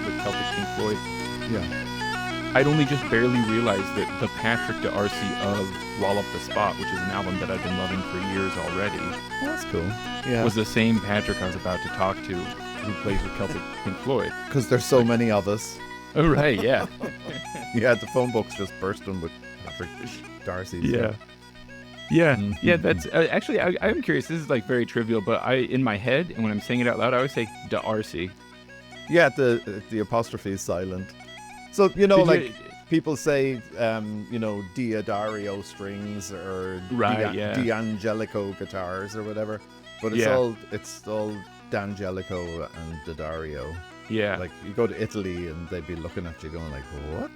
with Celtic Pink Floyd. Yeah. I'd only just barely realized that the Patrick D'Arcy of Wall Up the Spot, which is an album that I've been loving for years already, Oh, that's cool. Yeah. was the same Patrick I was about to talk to who plays with Celtic Pink Floyd. Because there's so many of us. Oh, right, yeah. Yeah, the phone book's just bursting with Patrick D'Arcy's. Yeah. Yeah, Mhm. yeah, that's actually, I'm curious. This is like very trivial, but in my head, and when I'm saying it out loud, I always say D'Arcy. Yeah, the apostrophe is silent. So, people say, Diodario strings or Right, yeah. D'Angelico guitars or whatever. But it's all D'Angelico and Diodario. Yeah. Like, you go to Italy and they'd be looking at you going like, what?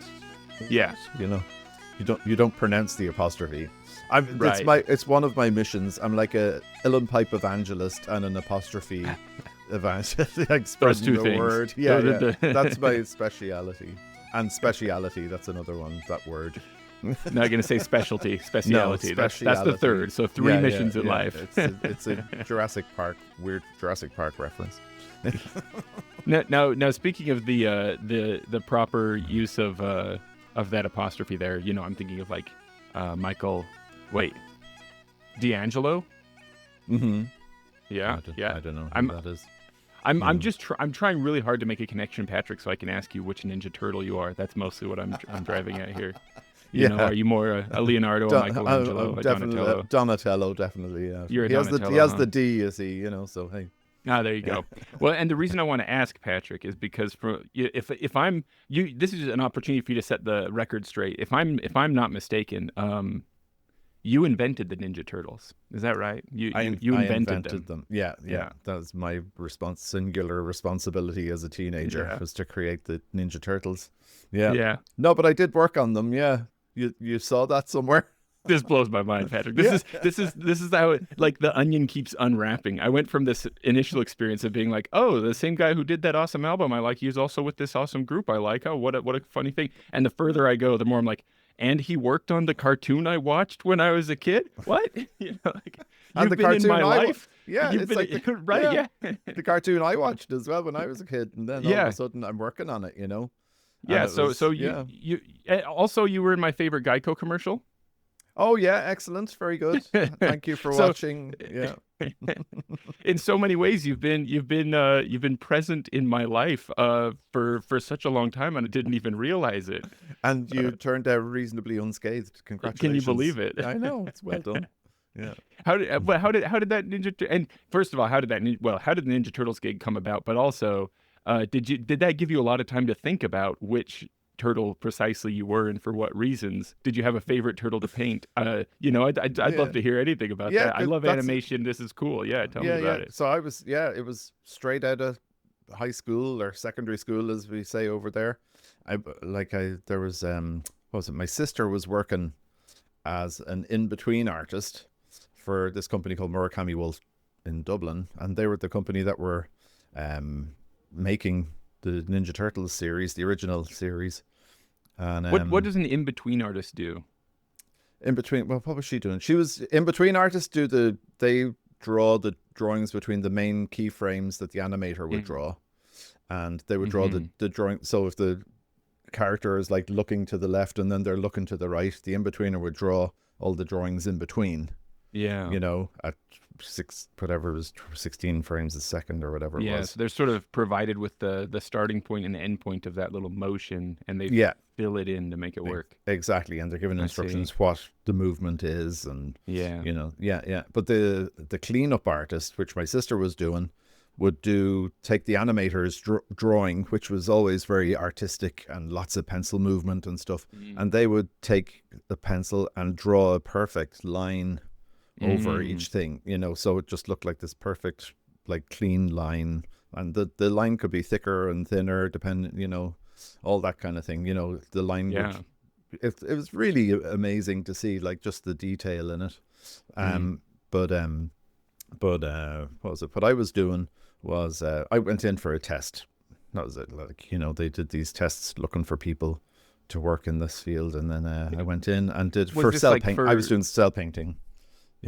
Yeah. You don't pronounce the apostrophe. Right. It's one of my missions. I'm like a Uilleann Pipe evangelist and an apostrophe evangelist. Like Those spreading two the things. word. Yeah. That's my speciality. And speciality, that's another one, that word. Not going to say specialty, speciality. That's the speciality. third. So three missions in life. It's a weird Jurassic Park reference. Now, speaking of the proper use of that apostrophe there, I'm thinking of like Michael. Wait, D'Angelo. Mm-hmm. Yeah, I don't know who that is. I'm trying really hard to make a connection, Patrick, so I can ask you which Ninja Turtle you are. That's mostly what I'm driving at here. Are you more a Leonardo, a Michelangelo, a Donatello? Donatello, definitely. Yeah. You're a Donatello. He has the D, you see. So hey. Ah, there you go. Well, and the reason I want to ask Patrick is because if I'm you, this is an opportunity for you to set the record straight. If I'm not mistaken, you invented the Ninja Turtles. Is that right? You invented them. Yeah. That was my singular responsibility as a teenager was to create the Ninja Turtles. Yeah. No, but I did work on them. Yeah. You saw that somewhere? This blows my mind, Patrick. This is how the onion keeps unwrapping. I went from this initial experience of being like, oh, the same guy who did that awesome album I like, he's also with this awesome group I like. Oh, what a funny thing. And the further I go, the more I'm like, and he worked on the cartoon I watched when I was a kid? What? You've been in my life. Yeah, it's right. Yeah. The cartoon I watched as well when I was a kid, and then all of a sudden I'm working on it. Yeah. You were in my favorite Geico commercial. Oh yeah, excellent, very good. Thank you for watching. Yeah. In so many ways, you've been present in my life for such a long time, and I didn't even realize it. And you turned out reasonably unscathed. Congratulations! Can you believe it? I know, it's well done. Yeah. How did that Ninja? And first of all, how did the Ninja Turtles gig come about? But also, did that give you a lot of time to think about which turtle precisely you were and for what reasons? Did you have a favorite turtle to paint? I'd love to hear anything about that. I love animation. This is cool. Yeah, tell me about it. So it was straight out of high school or secondary school, as we say over there. There was my sister was working as an in-between artist for this company called Murakami Wolf in Dublin, and they were the company that were making the Ninja Turtles series, the original series. And what does an in-between artist do? In between, well, what was she doing? She was in between artists. They draw the drawings between the main keyframes that the animator would draw, and they would draw the drawing. So if the character is like looking to the left and then they're looking to the right, the in-betweener would draw all the drawings in between. Yeah, at 16 frames a second or whatever it was. Yeah, so they're sort of provided with the starting point and the end point of that little motion, and they fill it in to make it work. Exactly, and they're given instructions what the movement is, and But the cleanup artist, which my sister was doing, would take the animator's drawing, which was always very artistic and lots of pencil movement and stuff, and they would take the pencil and draw a perfect line over each thing, so it just looked like this perfect, like, clean line, and the line could be thicker and thinner depending, all that kind of thing, the line it was really amazing to see, like, just the detail in it. But what was it? What I was doing was I went in for a test. That was it. Like, they did these tests looking for people to work in this field, and then I went in and did for cell painting. I was doing cell painting.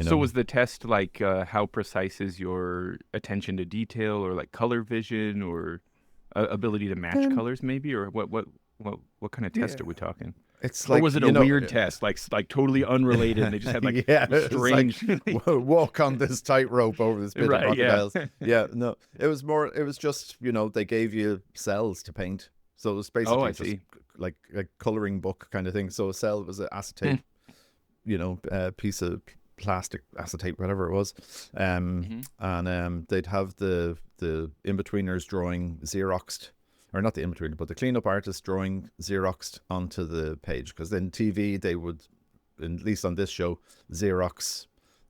So was the test like how precise is your attention to detail, or like color vision, or ability to match colors, maybe, or what kind of test are we talking? It's or was it a weird test, like totally unrelated? And they just had like strange walk on this tightrope over this bit of crocodiles. No, it was more. It was just they gave you cells to paint, so it was basically just like a coloring book kind of thing. So a cell was an acetate, piece of plastic acetate, whatever it was, and they'd have the in-betweeners drawing Xeroxed. Or not the in-betweener, but the cleanup artist drawing Xeroxed onto the page. Because then TV, they would, at least on this show, Xerox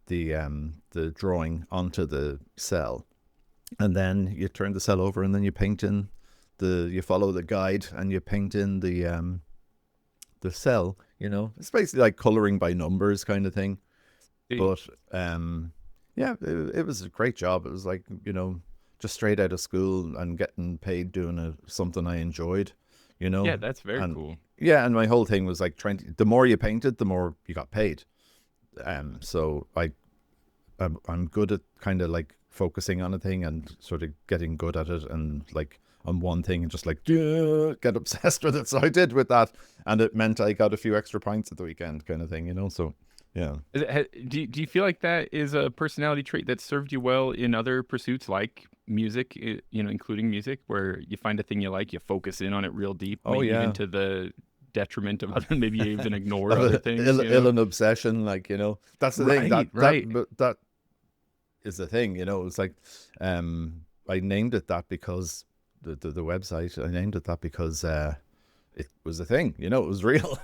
the drawing onto the cell. And then you turn the cell over and then you paint in you follow the guide and you paint in the cell, It's basically like coloring by numbers kind of thing. But, it was a great job. It was like, just straight out of school and getting paid doing something I enjoyed, Yeah, that's very cool. Yeah, and my whole thing was like the more you painted, the more you got paid. So I'm good at kind of like focusing on a thing and sort of getting good at it and like on one thing and just like get obsessed with it. So I did with that, and it meant I got a few extra pints at the weekend kind of thing, So. Yeah. Do you feel like that is a personality trait that served you well in other pursuits like music, including music, where you find a thing you like, you focus in on it real deep, even to the detriment of other, maybe you even ignore other things. Ill an obsession, like, that's the thing. That is the thing, It's like, I named it that because the website, I named it that because, it was a thing, it was real.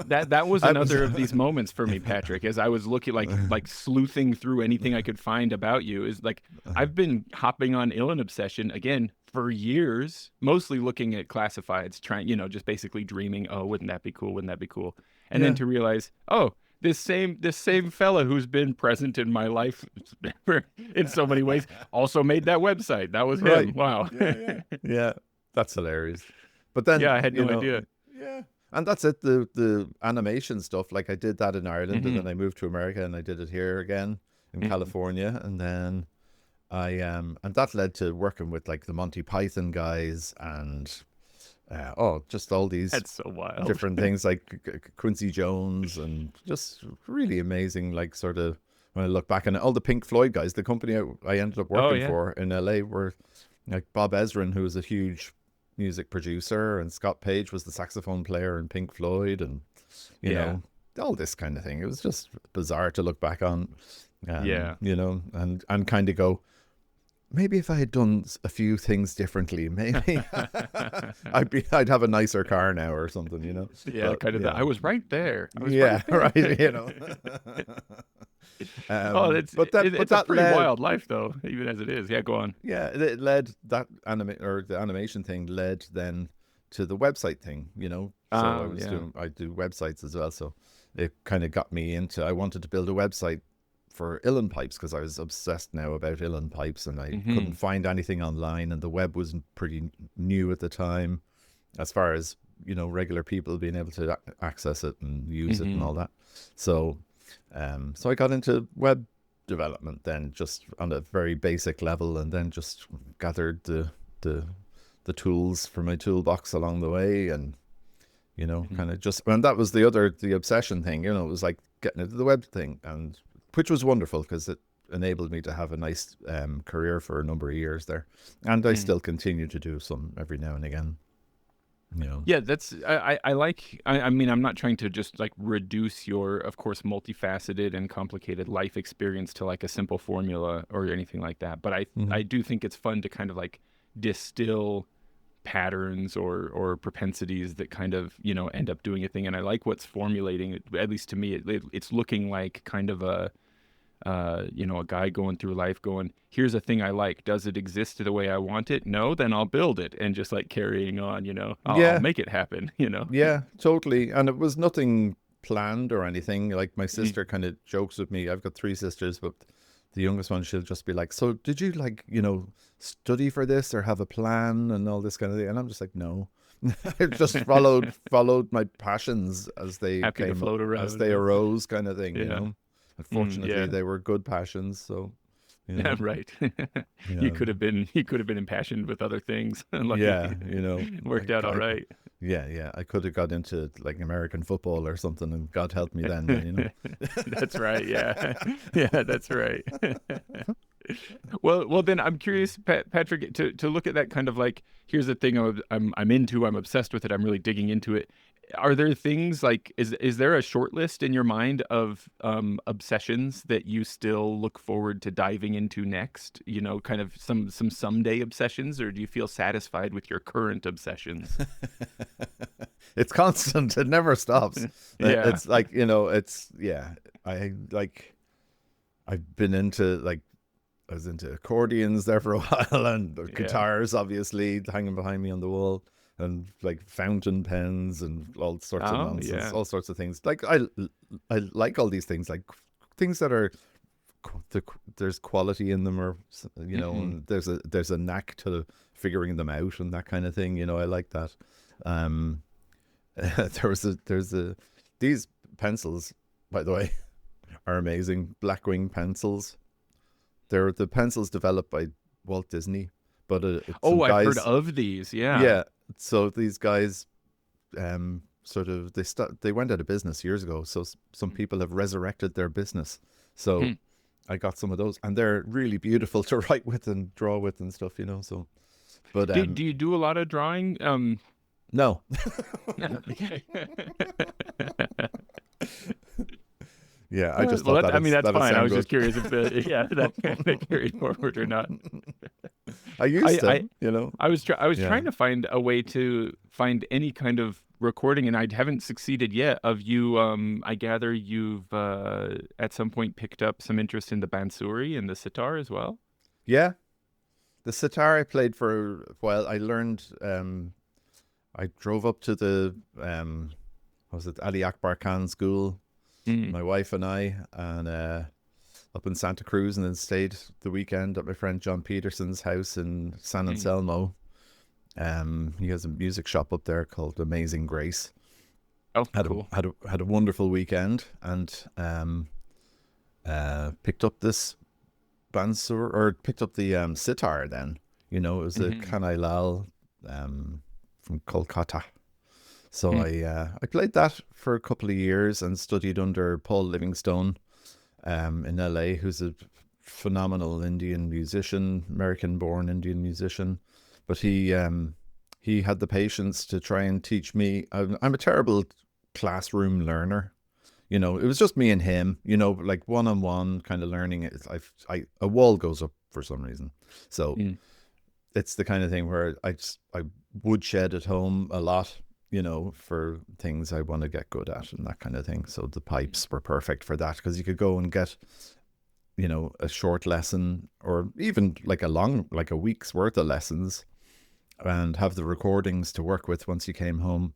that was another of these moments for me, Patrick, as I was looking like sleuthing through anything I could find about you. Is like I've been hopping on Uilleann Obsession again for years, mostly looking at classifieds, trying, just basically dreaming, oh, wouldn't that be cool? And then to realize, oh, this same fella who's been present in my life in so many ways also made that website. That was him. Wow. Yeah, that's hilarious. But then, I had no idea. Yeah, and that's it. The animation stuff, like I did that in Ireland, and then I moved to America, and I did it here again in California, and then and that led to working with like the Monty Python guys, and just all these that's so wild different things like Quincy Jones, and just really amazing. Like sort of when I look back, and all the Pink Floyd guys, the company I ended up working for in LA were like Bob Ezrin, who was a huge music producer, and Scott Page was the saxophone player in Pink Floyd, and you know all this kind of thing. It was just bizarre to look back on, and kind of go, maybe if I had done a few things differently, maybe I'd have a nicer car now or something, But, I was right there. It's a pretty wild life though, even as it is. Yeah, go on. Yeah, it led that the animation thing led then to the website thing, So I do websites as well. So it kind of got me into, I wanted to build a website for Uilleann Pipes because I was obsessed now about Uilleann Pipes, and I couldn't find anything online, and the web was pretty new at the time as far as, regular people being able to access it and use it and all that. So I got into web development then, just on a very basic level, and then just gathered the tools for my toolbox along the way, and kind of just, and that was the obsession thing, it was like getting into the web thing, and which was wonderful because it enabled me to have a nice career for a number of years there, and I still continue to do some every now and again. Yeah, that's I mean, I'm not trying to just like reduce your, of course, multifaceted and complicated life experience to like a simple formula or anything like that, but I do think it's fun to kind of like distill patterns or propensities that kind of end up doing a thing. And I like what's formulating, at least to me, it's looking like kind of a a guy going through life going, here's a thing I like. Does it exist the way I want it? No, then I'll build it, and just like carrying on, I'll make it happen, Yeah, totally. And it was nothing planned or anything. Like my sister kind of jokes with me. I've got 3 sisters, but the youngest one, she'll just be like, so did you like, study for this or have a plan and all this kind of thing? And I'm just like, no. I just followed my passions as they happy to float around, as they arose kind of thing, Unfortunately, they were good passions. So, You know? Right. Yeah. He could have been impassioned with other things. Lucky, Yeah, you know, worked out all right. Yeah. I could have got into like American football or something, and God help me then, you know. That's right. Yeah. Yeah, that's right. Well, then I'm curious, Patrick, to look at that kind of like, here's the thing I'm into, I'm obsessed with it, I'm really digging into it. Are there things like, is there a short list in your mind of obsessions that you still look forward to diving into next? You know, kind of some someday obsessions, or do you feel satisfied with your current obsessions? It's constant. It never stops. Yeah. It's like, you know, I've been into like, I was into accordions there for a while, and guitars, obviously, hanging behind me on the wall, and like fountain pens and all sorts of nonsense, all sorts of things. Like I like all these things, like things that are there's quality in them, or you know, and there's a knack to figuring them out and that kind of thing. You know, I like that. These pencils, by the way, are amazing. Blackwing pencils. They're the pencils developed by Walt Disney, but I've heard of these. Yeah. Yeah. So these guys, sort of they went out of business years ago. So some people have resurrected their business. So I got some of those, and they're really beautiful to write with and draw with and stuff. You know. So, but do you do a lot of drawing? No. Yeah, I just thought I mean, that's fine. I was good. just curious if that kind of carried forward or not. I used to, you know. I was trying to find a way to find any kind of recording, and I haven't succeeded yet. Of you, I gather you've at some point picked up some interest in the bansuri and the sitar as well. Yeah, the sitar I played for a while. I learned. I drove up to the Ali Akbar Khan School. My wife and I, and up in Santa Cruz, and then stayed the weekend at my friend John Peterson's house in San Anselmo. He has a music shop up there called Amazing Grace. Oh, cool. Had a wonderful weekend, and picked up this bansur, or picked up the sitar. Then, you know, it was a Kanai Lal from Kolkata. So I played that for a couple of years and studied under Paul Livingstone in LA, who's a phenomenal Indian musician, American-born Indian musician. But he had the patience to try and teach me. I'm a terrible classroom learner. You know, it was just me and him, you know, like one-on-one kind of learning. A wall goes up for some reason. So it's the kind of thing where I woodshed at home a lot, you know, for things I want to get good at and that kind of thing. So the pipes were perfect for that, because you could go and get, you know, a short lesson, or even like a week's worth of lessons, and have the recordings to work with once you came home,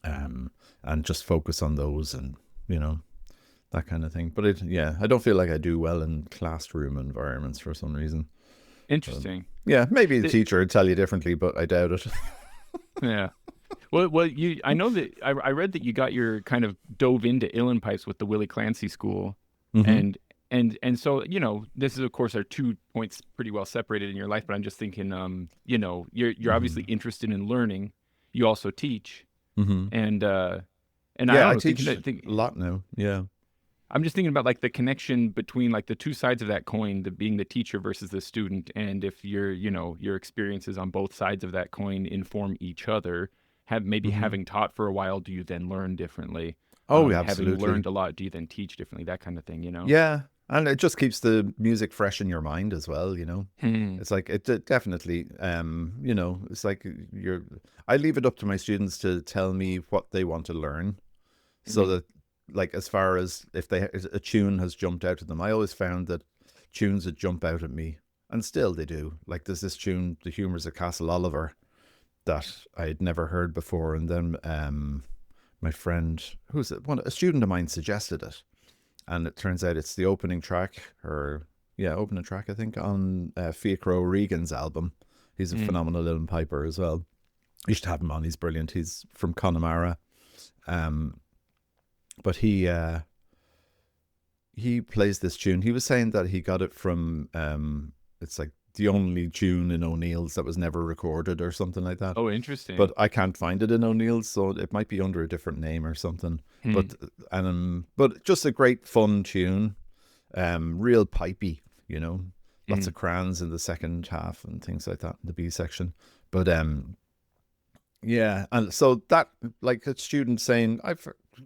and just focus on those, and, you know, that kind of thing. But I don't feel like I do well in classroom environments for some reason. Interesting. Yeah, maybe the teacher would tell you differently, but I doubt it. Yeah. Well, I know that I read that you got your kind of dove into Uilleann Pipes with the Willie Clancy School, and so, you know, this is, of course, are 2 points pretty well separated in your life. But I'm just thinking, you know, you're obviously interested in learning. You also teach, and I teach a lot now. Yeah. I'm just thinking about like the connection between like the two sides of that coin, being the teacher versus the student, and if your experiences on both sides of that coin inform each other. Having taught for a while, do you then learn differently? Oh, absolutely. Having learned a lot, do you then teach differently? That kind of thing, you know? Yeah, and it just keeps the music fresh in your mind as well, you know? It's like, it definitely, you know, it's like I leave it up to my students to tell me what they want to learn, so that, like, as far as if a tune has jumped out at them, I always found that tunes would jump out at me, and still they do. Like, there's this tune, The Humours of Castle Oliver, that I had never heard before, and then my friend, a student of mine, suggested it, and it turns out it's the opening track, I think, on Fiacro Regan's album. He's a phenomenal Uilleann piper as well. You should have him on. He's brilliant. He's from Connemara, but he he plays this tune. He was saying that he got it from it's like the only tune in O'Neill's that was never recorded or something like that. Oh, interesting. But I can't find it in O'Neill's, so it might be under a different name or something. But just a great fun tune, real pipey, you know, lots of crans in the second half and things like that in the B section. But yeah, and so that, like a student saying,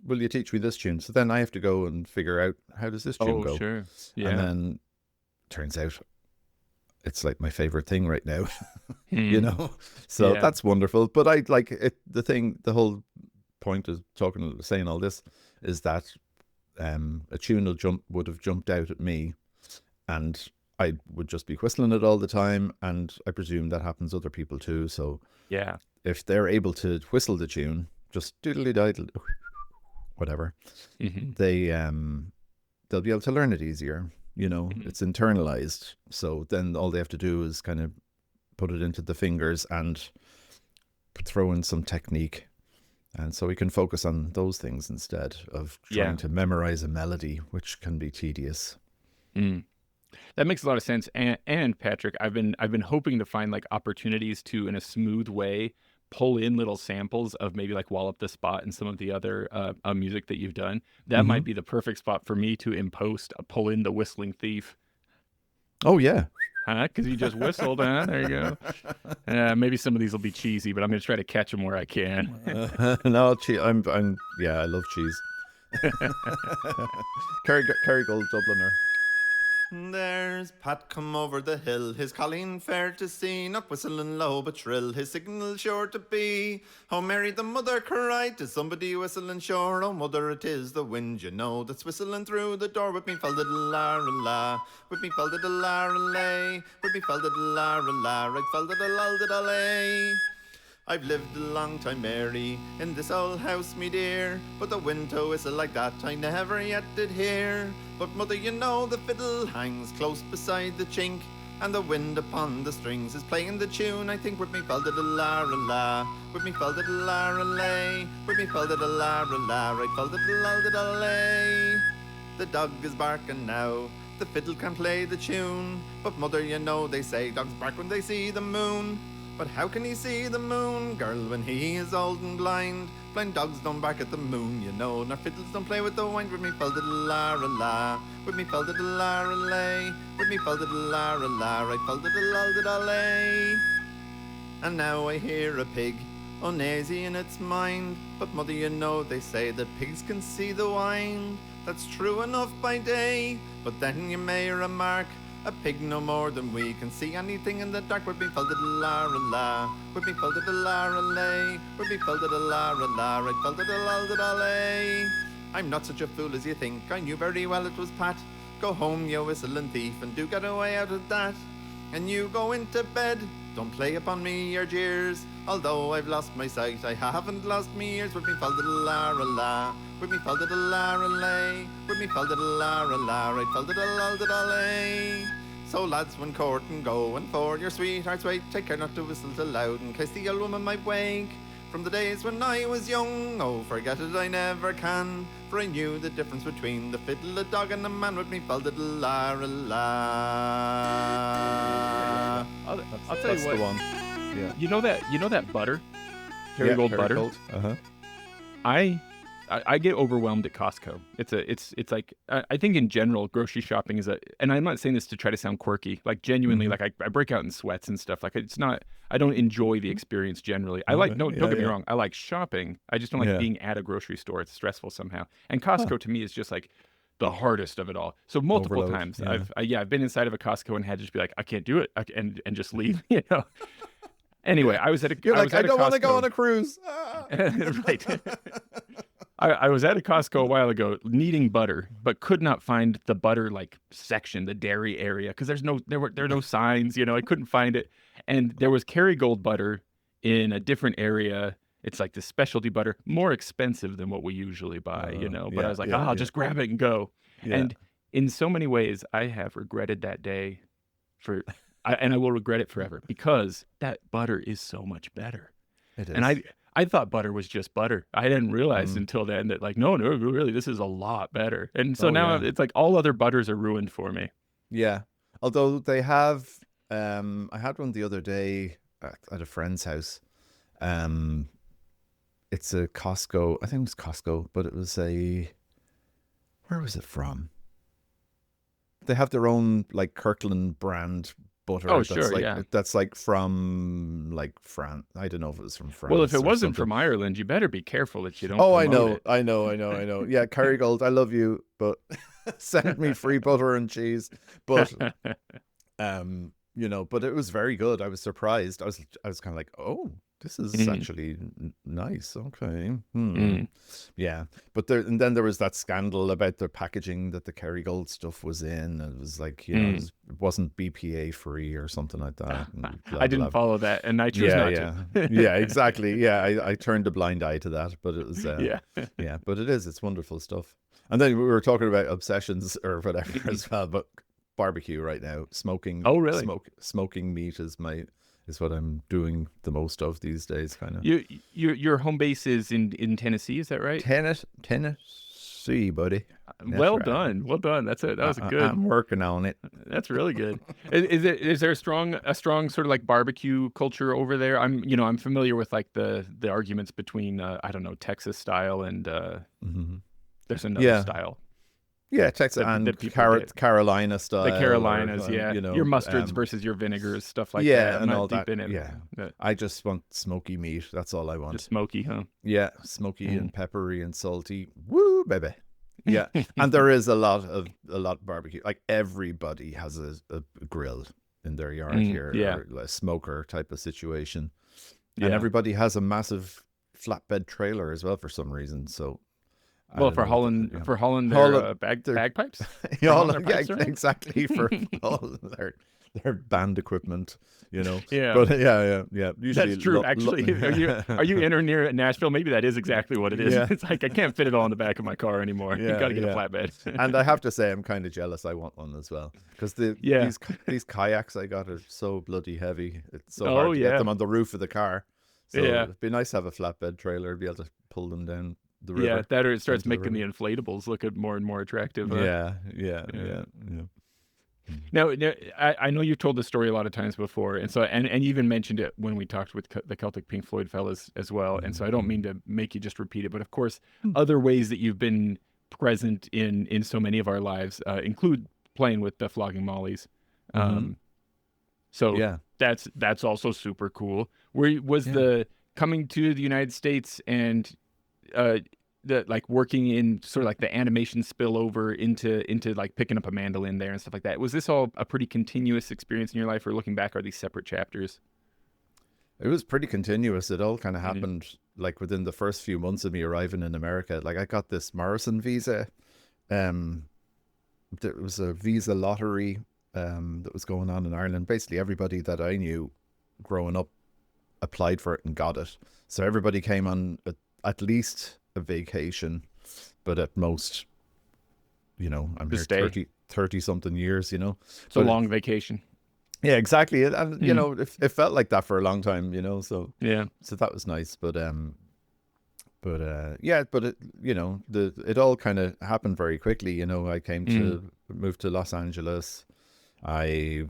will you teach me this tune? So then I have to go and figure out, how does this tune go? Oh, sure. Yeah. And then turns out it's like my favorite thing right now, you know? So that's wonderful. But I like it. The whole point of saying all this is that a tune would have jumped out at me and I would just be whistling it all the time. And I presume that happens to other people too. So yeah, if they're able to whistle the tune, just doodly-diddle, whatever, they'll be able to learn it easier. You know, it's internalized. So then all they have to do is kind of put it into the fingers and throw in some technique. And so we can focus on those things instead of trying to memorize a melody, which can be tedious. That makes a lot of sense. And Patrick, I've been hoping to find like opportunities to, in a smooth way, pull in little samples of maybe like Wallop the Spot and some of the other music that you've done. That might be the perfect spot for me to in post pull in the Whistling Thief. Oh yeah. Because you just whistled, huh? There you go. Maybe some of these will be cheesy, but I'm going to try to catch them where I can. No, I love cheese. Kerrygold Dubliner. There's Pat come over the hill, his colleen fair to see, not whistling low but shrill, his signal sure to be. Oh Mary the mother cried, "'Tis somebody whistling sure, oh mother it is the wind, you know, that's whistling through the door with me fell the la la, with me fell the la lay, with me fell the la la, right fell the la lay. I've lived a long time, Mary, in this old house, me dear, but the wind to whistle like that I never yet did hear. But mother, you know the fiddle hangs close beside the chink, and the wind upon the strings is playing the tune, I think, with me fell the la la, with me fell the la lay, with me fell the la la, right fell the la lay. The dog is barking now, the fiddle can play the tune, but mother, you know they say dogs bark when they see the moon. But how can he see the moon, girl, when he is old and blind? Blind dogs don't bark at the moon, you know, nor fiddles don't play with the wind. With me fell the la la, with me fell the la lay, with me fell the la la, right fell the la lay. And now I hear a pig, uneasy in its mind, but mother, you know they say that pigs can see the wind. That's true enough by day, but then you may remark, a pig no more than we can see anything in the dark. With me fell the la la, with me fell the la lay, with me fell the la la, right fell the la lay. I'm not such a fool as you think, I knew very well it was Pat. Go home, you whistling thief, and do get away out of that. And you go into bed, don't play upon me your jeers. Although I've lost my sight, I haven't lost me ears. With me fell the la la, with me fell the la lay, with me fell the la la, right fell the la lay. So lads, when courting go, and for your sweethearts wait, take care not to whistle too loud, in case the old woman might wake. From the days when I was young, oh forget it I never can, for I knew the difference between the fiddle, a dog and a man. With me fell the la la. I'll tell you what. The one. Yeah. You know that butter, Kerrygold butter. Uh-huh. I get overwhelmed at Costco. It's like I think in general grocery shopping is and I'm not saying this to try to sound quirky. Like genuinely, like I break out in sweats and stuff. Like it's not. I don't enjoy the experience generally. I like don't get me wrong. I like shopping. I just don't like being at a grocery store. It's stressful somehow. And Costco to me is just like the hardest of it all. So multiple times I've been inside of a Costco and had to just be like, I can't do it, and just leave. You know. Anyway, I was at a. I don't want to go on a cruise. Right. I was at a Costco a while ago needing butter, but could not find the butter like section, the dairy area, because there were no signs. You know, I couldn't find it, and there was Kerrygold butter in a different area. It's like the specialty butter, more expensive than what we usually buy. You know, but I was like, I'll just grab it and go. Yeah. And in so many ways, I have regretted that day and I will regret it forever because that butter is so much better. It is. And I thought butter was just butter. I didn't realize until then that like, no, really, this is a lot better. And so now it's like all other butters are ruined for me. Yeah. Although they have, I had one the other day at a friend's house. It's a Costco. I think it was Costco, but it was where was it from? They have their own like Kirkland brand butter. Oh, that's sure, like, yeah. That's like from like France. I don't know if it was from France. Well, if it wasn't something. from Ireland, you better be careful that you don't. Oh, I know. I know. Yeah, Kerrygold, I love you, but send me free butter and cheese. But but it was very good. I was surprised. I was kind of like, oh, this is actually nice. Okay. Yeah. But then there was that scandal about the packaging that the Kerrygold stuff was in. It was like, it wasn't BPA free or something like that. I didn't follow that, and I choose not to. Yeah, exactly. Yeah, I turned a blind eye to that, but it was, yeah, but it's wonderful stuff. And then we were talking about obsessions or whatever as well, but barbecue right now, smoking. Oh, really? Smoking meat is what I'm doing the most of these days, kind of. Your home base is in Tennessee, is that right? Tennessee, buddy. Well done. That was good. I'm working on it. That's really good. Is there a strong sort of like barbecue culture over there? I'm familiar with like the arguments between I don't know, Texas style and there's another style. Yeah, Texas and Carolina style. The Carolinas, your mustards versus your vinegars, stuff like that. Yeah, and I'm all deep that. in it. Yeah, I just want smoky meat. That's all I want. Just smoky, huh? Yeah, smoky and peppery and salty. Woo, baby. Yeah, and there is a lot of barbecue. Like everybody has a grill in their yard here, or a smoker type of situation, and everybody has a massive flatbed trailer as well for some reason. So. Well, for Holland, they're bagpipes. Exactly. For all their band equipment, Yeah. But yeah. Usually, that's true. Actually, are you in or near Nashville? Maybe that is exactly what it is. Yeah. It's like I can't fit it all in the back of my car anymore. You got to get a flatbed. And I have to say, I'm kind of jealous. I want one as well because these kayaks I got are so bloody heavy. It's so hard to get them on the roof of the car. So it'd be nice to have a flatbed trailer, be able to pull them down the river. Yeah, that or it starts making the inflatables look more and more attractive. Yeah. Now, I know you've told the story a lot of times before, and so and you even mentioned it when we talked with the Celtic Pink Floyd fellas as well. And so I don't mean to make you just repeat it, but of course, other ways that you've been present in so many of our lives include playing with the Flogging Mollies. So that's also super cool. Where was the coming to the United States and the like working in sort of like the animation spillover into like picking up a mandolin there and stuff like that. Was this all a pretty continuous experience in your life, or looking back, are these separate chapters? It was pretty continuous. It all kind of happened like within the first few months of me arriving in America. Like I got this Morrison visa. There was a visa lottery that was going on in Ireland. Basically everybody that I knew growing up applied for it and got it. So everybody came on at least a vacation, but at most, I'm here 30 something years, It's a long vacation. Yeah, exactly. And it felt like that for a long time, so so that was nice. But it all kind of happened very quickly. I came to move to Los Angeles. I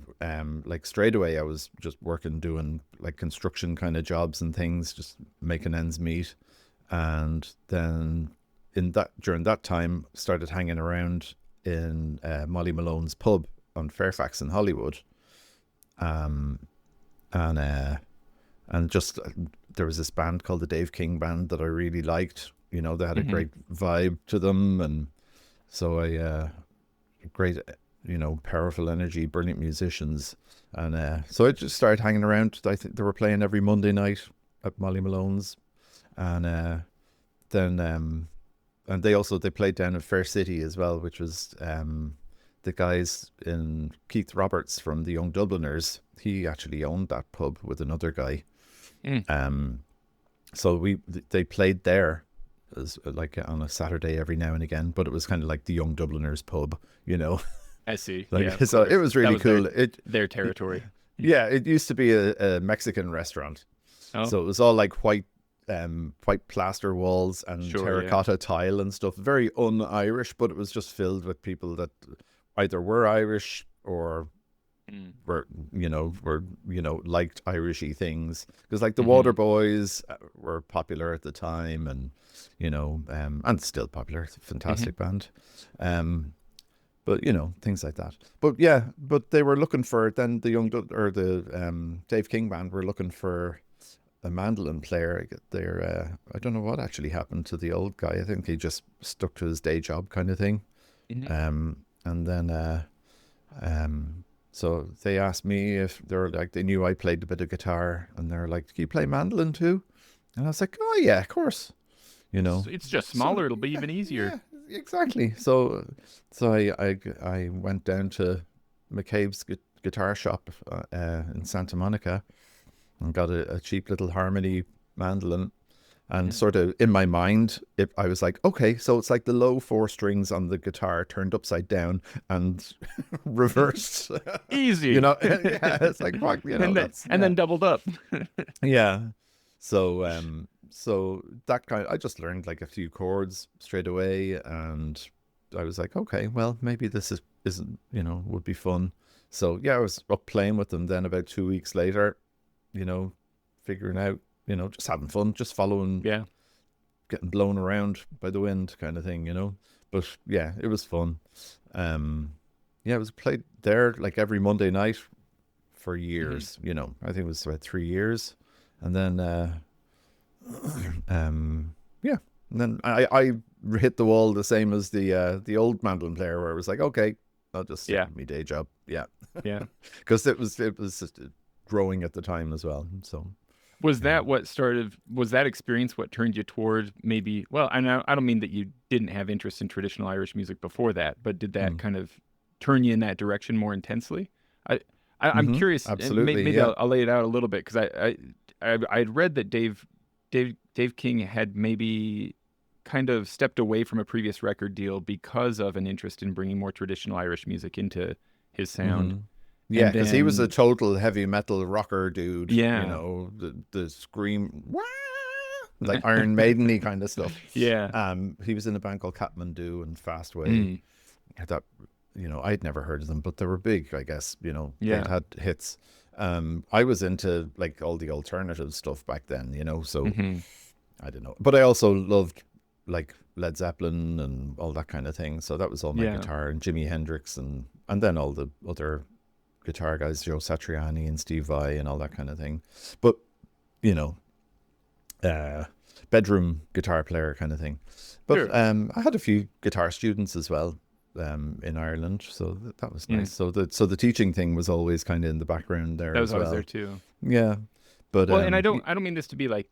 like straight away I was just working doing like construction kind of jobs and things, just making ends meet. And then during that time started hanging around in Molly Malone's pub on Fairfax in Hollywood. And just there was this band called the Dave King Band that I really liked. They had a great vibe to them, and so I great powerful energy, brilliant musicians, and so I just started hanging around. I think they were playing every Monday night at Molly Malone's, and then and they played down in Fair City as well, which was the guys in Keith Roberts from the Young Dubliners. He actually owned that pub with another guy. So they played there as like on a Saturday every now and again, but it was kind of like the Young Dubliners pub, I see. So it was really cool. Their territory. It used to be a Mexican restaurant. So it was all like white white plaster walls and terracotta tile and stuff. Very un-Irish, but it was just filled with people that either were Irish or were liked Irishy things. Because like the Waterboys were popular at the time, and and still popular. It's a fantastic band. But things like that. But they were looking for, then the Dave King band were looking for a mandolin player. I don't know what actually happened to the old guy. I think he just stuck to his day job kind of thing. And then so they asked me if they knew I played a bit of guitar, and they're like, "Can you play mandolin too?" And I was like, "Oh yeah, of course." It's just smaller. It'll be even easier. Yeah, exactly. So I went down to McCabe's guitar shop in Santa Monica and got a cheap little harmony mandolin. And sort of in my mind, I was like, okay, so it's like the low 4 strings on the guitar turned upside down and reversed. Easy. Yeah, it's like, fuck, and then doubled up. Yeah. So that I just learned like a few chords straight away, and I was like, okay, well, maybe this isn't would be fun. So yeah, I was up playing with them then about 2 weeks later, figuring out, just having fun, just following, getting blown around by the wind kind of thing, But yeah, it was fun. It was played there like every Monday night for years, I think it was about 3 years. And then and then I hit the wall the same as the old mandolin player, where it was like, okay, I'll just stick with my day job. Because it was just growing at the time as well. So was that experience what turned you toward maybe, well, I don't mean that you didn't have interest in traditional Irish music before that, but did that kind of turn you in that direction more intensely? I'm curious. Absolutely. Maybe I'll lay it out a little bit, because I'd read that Dave King had maybe kind of stepped away from a previous record deal because of an interest in bringing more traditional Irish music into his sound. Yeah, because he was a total heavy metal rocker dude. Yeah. The scream, wah! Like Iron Maiden-y kind of stuff. Yeah. He was in a band called Kathmandu and Fastway. That, I'd never heard of them, but they were big, I guess. They had hits. I was into like all the alternative stuff back then, so I don't know. But I also loved like Led Zeppelin and all that kind of thing. So that was all my guitar, and Jimi Hendrix and then all the other guitar guys, Joe Satriani and Steve Vai and all that kind of thing. But, bedroom guitar player kind of thing. But I had a few guitar students as well. In Ireland, so that was nice. So the teaching thing was always kind of in the background there. That was as well. Always there too. Yeah, but and I don't mean this to be like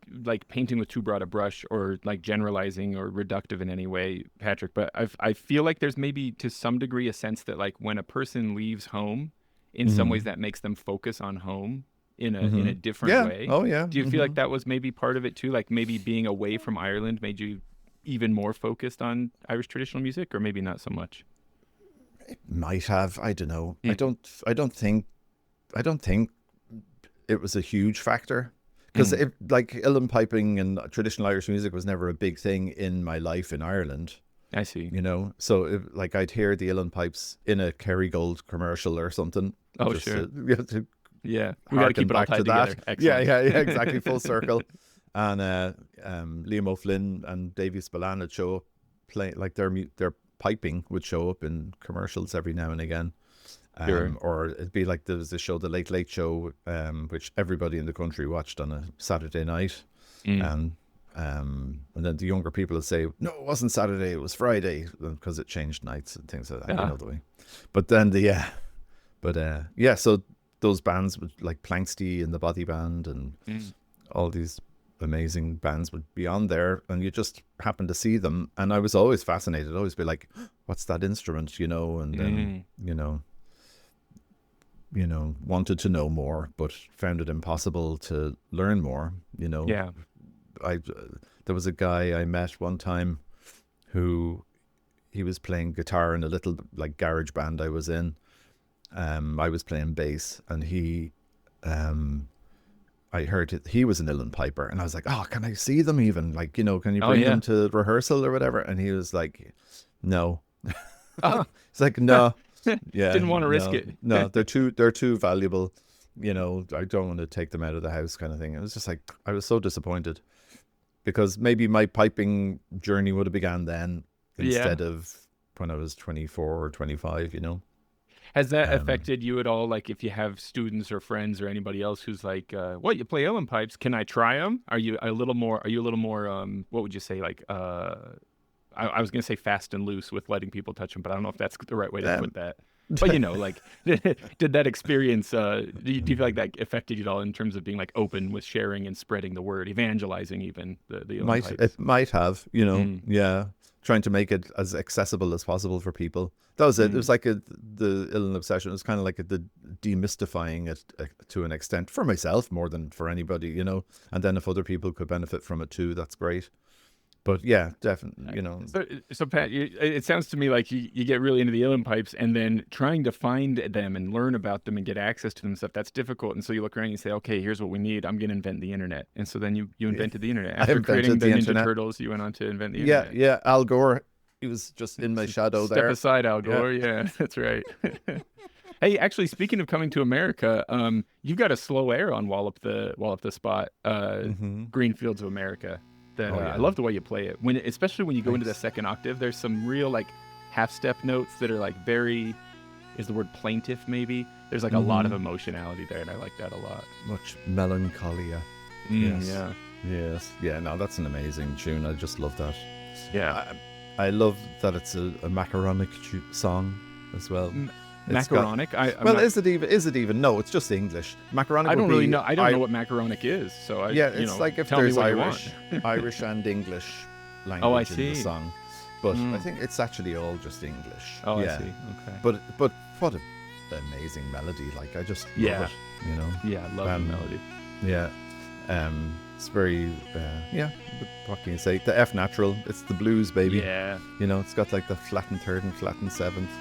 painting with too broad a brush or like generalizing or reductive in any way, Patrick. But I feel like there's maybe to some degree a sense that like when a person leaves home, in some ways that makes them focus on home in a different way. Oh yeah. Do you feel like that was maybe part of it too? Like maybe being away from Ireland made you even more focused on Irish traditional music, or maybe not so much? It might have. I don't know. I don't think it was a huge factor, because like uilleann piping and traditional Irish music was never a big thing in my life in Ireland. I see. So like I'd hear the Uilleann Pipes in a Kerrygold commercial or something. Oh, sure. We got to keep it all tied together. Yeah, exactly, full circle. And Liam O'Flynn and Davy Spillane would show up playing, like their piping would show up in commercials every now and again. Or it'd be like there was a show, The Late Late Show, which everybody in the country watched on a Saturday night. And then the younger people would say, no, it wasn't Saturday, it was Friday, because it changed nights and things like that, the way. But then so those bands would, like Planksty and the Body Band and all these amazing bands would be on there, and you just happen to see them, and I was always fascinated. I'd always be like, what's that instrument, and then wanted to know more, but found it impossible to learn more. There was a guy I met one time who he was playing guitar in a little like garage band I was in. I was playing bass, and he I heard he was an uilleann piper, and I was like, oh, can I see them even? Like, can you bring them to rehearsal or whatever? And he was like, no. It's like, no. Yeah, didn't want to risk it. No, they're too valuable. I don't want to take them out of the house, kind of thing. It was just like, I was so disappointed, because maybe my piping journey would have began then instead of when I was 24 or 25. Has that affected you at all? Like, if you have students or friends or anybody else who's like, "What, you play uilleann pipes? Can I try them?" Are you a little more? What would you say? Like, I was gonna say fast and loose with letting people touch them, but I don't know if that's the right way to put that. But like, did that experience? Do you feel like that affected you at all in terms of being like open with sharing and spreading the word, evangelizing even the uilleann pipes? It might have, yeah. Trying to make it as accessible as possible for people. That was it. It was like the uilleann obsession. It was kind of like the demystifying it to an extent for myself more than for anybody, And then if other people could benefit from it too, that's great. But yeah, definitely, So Pat, it sounds to me like you get really into the uilleann pipes, and then trying to find them and learn about them and get access to them and stuff, that's difficult. And so you look around and you say, okay, here's what we need. I'm going to invent the internet. And so then you invented the internet. After creating the Ninja Turtles, you went on to invent the internet. Yeah. Al Gore, he was just in my shadow there. Step aside, Al Gore. Yeah, that's right. Hey, actually, speaking of coming to America, you've got a slow air on Wallop the Spot, Green Fields of America. I love the way you play it. Especially when you go into the second octave, there's some real like half-step notes that are like very, is the word plaintive maybe? There's like a lot of emotionality there, and I like that a lot. Much melancholia. Yes. Yeah. Yes. Yeah, no, that's an amazing tune. I just love that. Yeah. I love that it's a macaronic song as well. Macaronic? Is it even? No, it's just English. Macaronic. I don't really know. I don't know what macaronic is. So it's like if there's Irish and English language in the song, but I think it's actually all just English. Oh, I see. Okay. But what an amazing melody! Like, I just love it. Yeah, I love the melody. Yeah. It's very what can you say? The F natural. It's the blues, baby. Yeah. It's got like the flattened third and flattened seventh.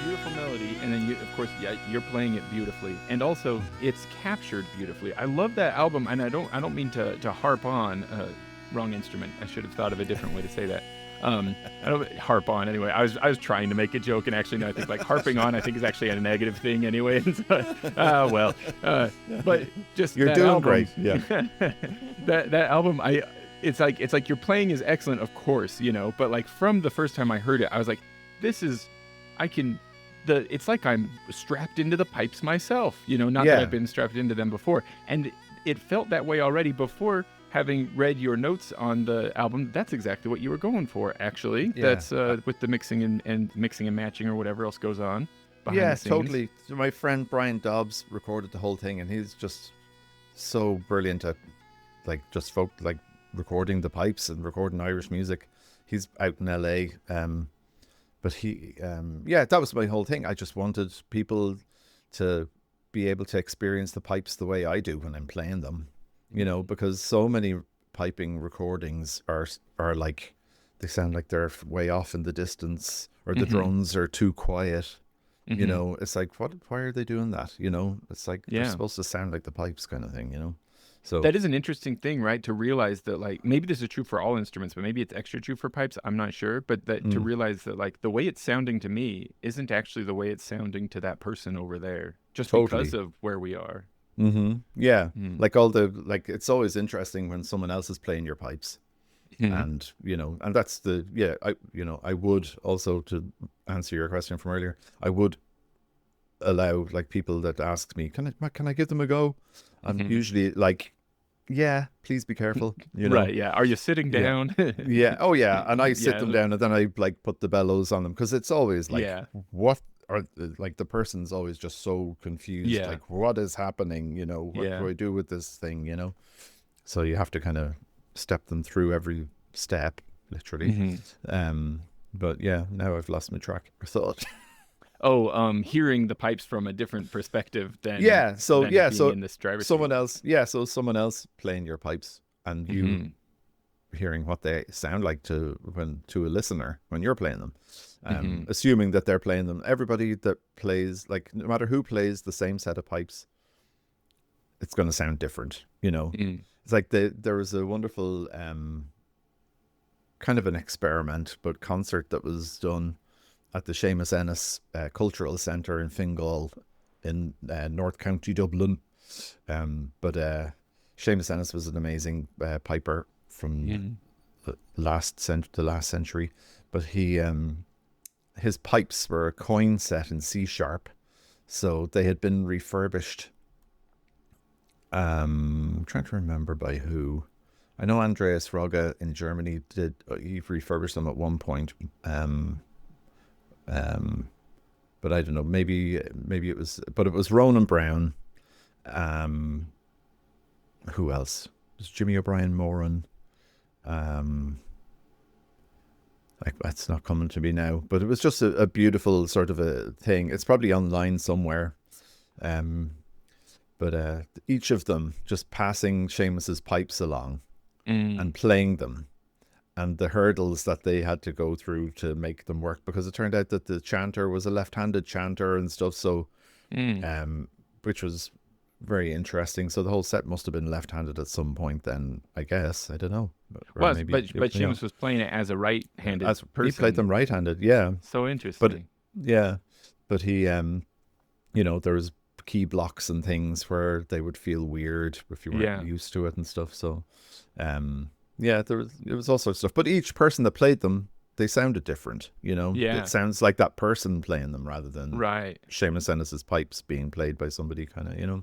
Beautiful melody, and then of course you're playing it beautifully, and also it's captured beautifully. I love that album, and I don't mean to harp on wrong instrument. I should have thought of a different way to say that. I don't harp on anyway. I was trying to make a joke, and actually no, I think like harping on I think is actually a negative thing anyway. But just you're that doing album, great. Yeah. that album, it's like your playing is excellent, of course, but like from the first time I heard it, I was like, it's like I'm strapped into the pipes myself, not that I've been strapped into them before. And it felt that way already before having read your notes on the album. That's exactly what you were going for, actually. Yeah. That's with the mixing and mixing and matching or whatever else goes on behind the scenes. Totally. So my friend Brian Dobbs recorded the whole thing, and he's just so brilliant at recording the pipes and recording Irish music. He's out in LA. But that was my whole thing. I just wanted people to be able to experience the pipes the way I do when I'm playing them, because so many piping recordings are like they sound like they're way off in the distance, or the drones are too quiet. You know, it's like, why are they doing that? You know, it's like they're supposed to sound like the pipes kind of thing, you know? So that is an interesting thing, right? To realize that, like, maybe this is true for all instruments, but maybe it's extra true for pipes. I'm not sure. But that to realize that, like, the way it's sounding to me isn't actually the way it's sounding to that person over there, just because of where we are. Yeah. Like it's always interesting when someone else is playing your pipes. And, you know, and that's I would also, to answer your question from earlier, I would allow, like, people that ask me, can I give them a go? I'm usually like, yeah, please be careful, you know. Right, yeah. Are you sitting down? Yeah. Oh, yeah. And I sit them down, and then I, like, put the bellows on them, because it's always like, what are, like, the person's always just so confused, like, what is happening, you know, what do I do with this thing, you know? So you have to kind of step them through every step, literally. But yeah, now I've lost my track of thought. Hearing the pipes from a different perspective than so in this driver's someone else playing your pipes, and you hearing what they sound like to a listener when you're playing them, assuming that they're playing them. Everybody that plays, like, no matter who plays the same set of pipes, it's going to sound different, you know. It's like there was a wonderful kind of an experiment but concert that was done at the Seamus Ennis Cultural Centre in Fingal in North County Dublin. But Seamus Ennis was an amazing piper from the last century. But his pipes were a coin set in C sharp, so they had been refurbished. I'm trying to remember by who. I know Andreas Rogge in Germany he refurbished them at one point. But I don't know, maybe it was Ronan Brown. Who else? It was Jimmy O'Brien Moran. Like, that's not coming to me now, but it was just a beautiful sort of a thing. It's probably online somewhere. But each of them just passing Seamus's pipes along and playing them, and the hurdles that they had to go through to make them work, because it turned out that the chanter was a left-handed chanter and stuff, so which was very interesting. So the whole set must have been left-handed at some point then, I guess. I don't know. But Seamus was playing it as a right-handed person. He played them right-handed, yeah. So interesting. But he, you know, there was key blocks and things where they would feel weird if you weren't used to it and stuff. So, it was all sorts of stuff. But each person that played them, they sounded different, you know. It sounds like that person playing them rather than Seamus Ennis's pipes being played by somebody, kind of, you know,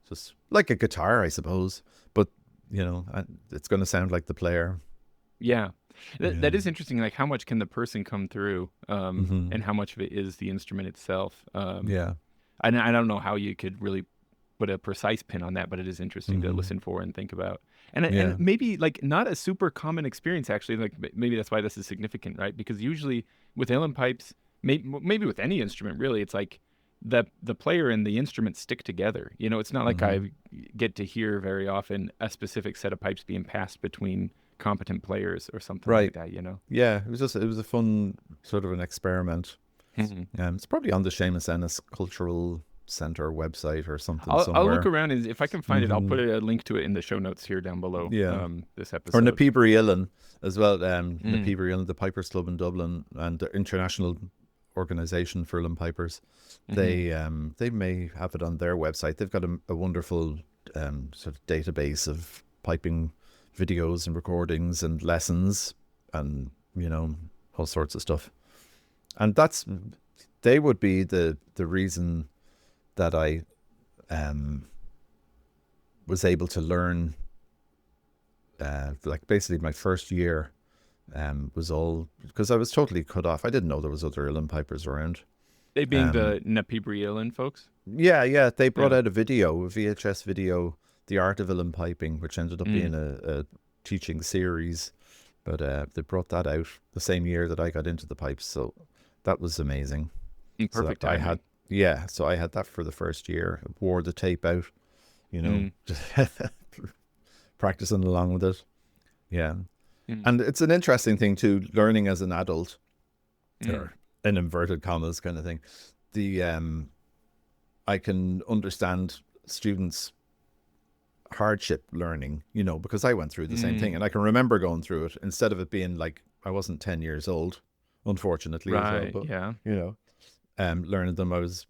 just like a guitar, I suppose. But, you know, it's going to sound like the player. That is interesting. Like, how much can the person come through, and how much of it is the instrument itself? And I don't know how you could really put a precise pin on that, but it is interesting to listen for and think about. And maybe, like, not a super common experience, actually. Like, maybe that's why this is significant, right? Because usually with uilleann pipes, maybe with any instrument, really, it's like the player and the instrument stick together. You know, it's not like I get to hear very often a specific set of pipes being passed between competent players or something like that, you know? Yeah, it was a fun sort of an experiment. It's probably on the Seamus Ennis Cultural Centre website or something. I'll look around, and if I can find it, I'll put a link to it in the show notes here down below. This episode. Or na Uilleann as well. Na Uilleann, the Pipers Club in Dublin, and the international organisation for uilleann pipers. They may have it on their website. They've got a wonderful sort of database of piping videos and recordings and lessons, and, you know, all sorts of stuff. And they would be the reason that I was able to learn, like, basically my first year was all because I was totally cut off. I didn't know there was other uilleann pipers around. They being the na Uilleann folks? Yeah. They brought out a VHS video, The Art of Uilleann Piping, which ended up being a teaching series. But they brought that out the same year that I got into the pipes, so that was amazing. Perfect. So I had that for the first year. Wore the tape out, you know, just practicing along with it. Yeah. And it's an interesting thing too, learning as an adult, or in inverted commas kind of thing. I can understand students' hardship learning, because I went through the same thing, and I can remember going through it instead of it being like I wasn't 10 years old, unfortunately. Right. As well, but, yeah. Learning them, I was,